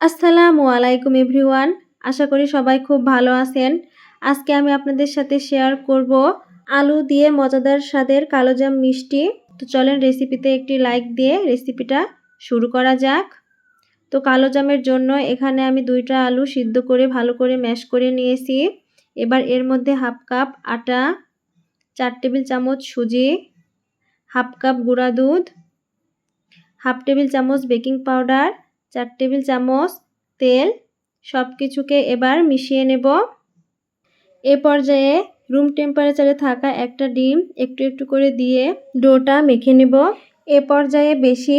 আসসালামু আলাইকুম এভরিওয়ান। আশা করি সবাই খুব ভালো আছেন। আজকে আমি আপনাদের সাথে শেয়ার করব আলু দিয়ে মজাদার স্বাদের কালোজাম মিষ্টি। তো চলেন রেসিপিতে একটি লাইক দিয়ে রেসিপিটা শুরু করা যাক। তো কালোজামের জন্য এখানে আমি 2টা আলু সিদ্ধ করে ভালো করে ম্যাশ করে নিয়েছি। এবার এর মধ্যে হাফ কাপ আটা, 4 টেবিল চামচ সুজি, হাফ কাপ গুঁড়া দুধ, হাফ টেবিল চামচ বেকিং পাউডার, 4 টেবিল চামচ তেল, সব কিছুকে এবার মিশিয়ে নেব। এ পর্যায়ে রুম টেম্পারেচারে থাকা একটা ডিম একটু একটু করে দিয়ে ডোটা মেখে নেব। এ পর্যায়ে বেশি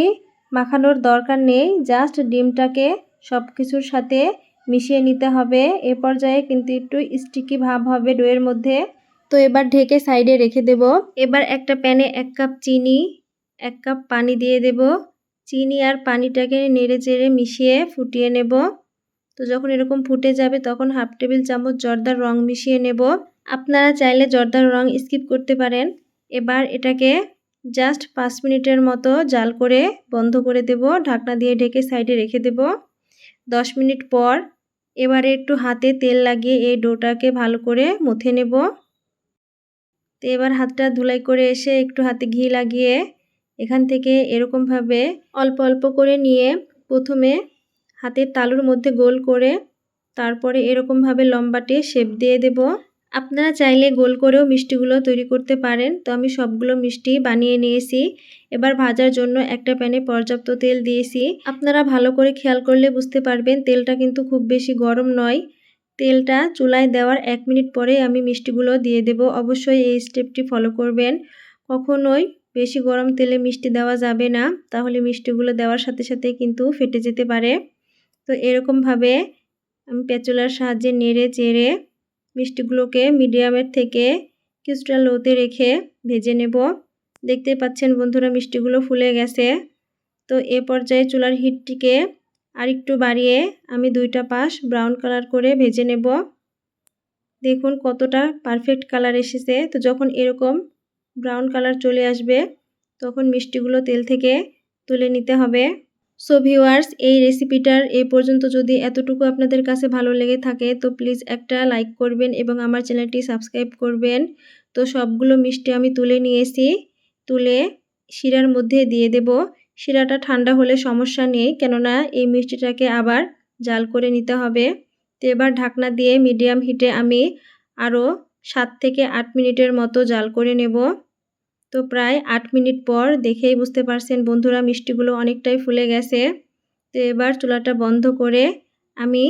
মাখানোর দরকার নেই, জাস্ট ডিমটাকে সব কিছুর সাথে মিশিয়ে নিতে হবে। এ পর্যায়ে কিন্তু একটু স্টিকি ভাব হবে ডোয়ের মধ্যে। তো এবার ঢেকে সাইডে রেখে দেব। এবার একটা প্যানে 1 কাপ চিনি, 1 কাপ পানি দিয়ে দেব। চিনি আর পানিটাকে নেড়ে চেড়ে মিশিয়ে ফুটিয়ে নেব। তো যখন এরকম ফুটে যাবে তখন হাফ টেবিল চামচ জর্দার রং মিশিয়ে নেব। আপনারা চাইলে জর্দার রং স্কিপ করতে পারেন। এবার এটাকে জাস্ট 5 মিনিটের মতো জাল করে বন্ধ করে দেব। ঢাকনা দিয়ে ঢেকে সাইডে রেখে দেব। 10 মিনিট পর এবারে একটু হাতে তেল লাগিয়ে এই ডোটাকে ভালো করে মথে নেব। তো এবার হাতটা ধুলাই করে এসে একটু হাতে ঘি লাগিয়ে এখান থেকে এরকমভাবে অল্প অল্প করে নিয়ে প্রথমে হাতের তালুর মধ্যে গোল করে তারপরে এরকমভাবে লম্বাটে শেপ দিয়ে দেব। আপনারা চাইলে গোল করেও মিষ্টিগুলো তৈরি করতে পারেন। তো আমি সবগুলো মিষ্টি বানিয়ে নিয়েছি। এবার ভাজার জন্য একটা প্যানে পর্যাপ্ত তেল দিয়েছি। আপনারা ভালো করে খেয়াল করলে বুঝতে পারবেন তেলটা কিন্তু খুব বেশি গরম নয়। তেলটা চুলায় দেওয়ার 1 মিনিট পরে আমি মিষ্টিগুলো দিয়ে দেব। অবশ্যই এই স্টেপটি ফলো করবেন। কখনোই বেশি গরম তেলে মিষ্টি দেওয়া যাবে না, তাহলে মিষ্টিগুলো দেওয়ার সাথে সাথে কিন্তু ফেটে যেতে পারে। তো এরকমভাবে আমি স্প্যাচুলার সাহায্যে নেড়ে চেড়ে মিষ্টিগুলোকে মিডিয়ামের থেকে কিছুটা লোতে রেখে ভেজে নেব। দেখতেই পাচ্ছেন বন্ধুরা মিষ্টিগুলো ফুলে গেছে। তো এ পর্যায়ে চুলার হিটটিকে আরেকটু বাড়িয়ে আমি 2টা পাশ ব্রাউন কালার করে ভেজে নেব। দেখুন কতটা পারফেক্ট কালার এসেছে। তো যখন এরকম ব্রাউন কালার চলে আসবে তখন মিষ্টিগুলো তেল থেকে তুলে নিতে হবে। সো ভিউয়ার্স, এই রেসিপিটার এ পর্যন্ত যদি এতটুকু আপনাদের কাছে ভালো লেগে থাকে তো প্লিজ একটা লাইক করবেন এবং আমার চ্যানেলটি সাবস্ক্রাইব করবেন। তো সবগুলো মিষ্টি আমি তুলে নিয়েছি। তুলে শিরার মধ্যে দিয়ে দেব। শিরাটা ঠান্ডা হলে সমস্যা নেই, কেননা এই মিষ্টিটাকে আবার জাল করে নিতে হবে। তো এবার ঢাকনা দিয়ে মিডিয়াম হিটে আমি আরও 7 থেকে 8 মিনিটের মতো জাল করে নেব। তো প্রায় 8 মিনিট পর দেখেই বুঝতে পারছেন বন্ধুরা মিষ্টিগুলো অনেকটাই ফুলে গেছে। তো এবার চুলাটা বন্ধ করে আমি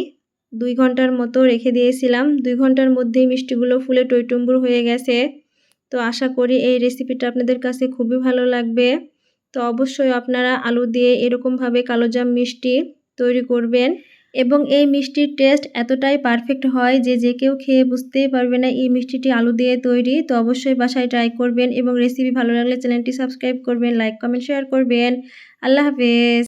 2 ঘন্টার মতো রেখে দিয়েছিলাম। 2 ঘন্টার মধ্যেই মিষ্টিগুলো ফুলে টইটুম্বুর হয়ে গেছে। তো আশা করি এই রেসিপিটা আপনাদের কাছে খুবই ভালো লাগবে। তো অবশ্যই আপনারা আলু দিয়ে এরকমভাবে কালোজাম মিষ্টি তৈরি করবেন এবং এই মিষ্টির টেস্ট এতটাই পারফেক্ট হয় যে যে কেউ খেয়ে বুঝতেই পারবে না এই মিষ্টিটি আলু দিয়ে তৈরি। তো অবশ্যই বাসায় ট্রাই করবেন এবং রেসিপি ভালো লাগলে চ্যানেলটি সাবস্ক্রাইব করবেন, লাইক কমেন্ট শেয়ার করবেন। আল্লাহ হাফেজ।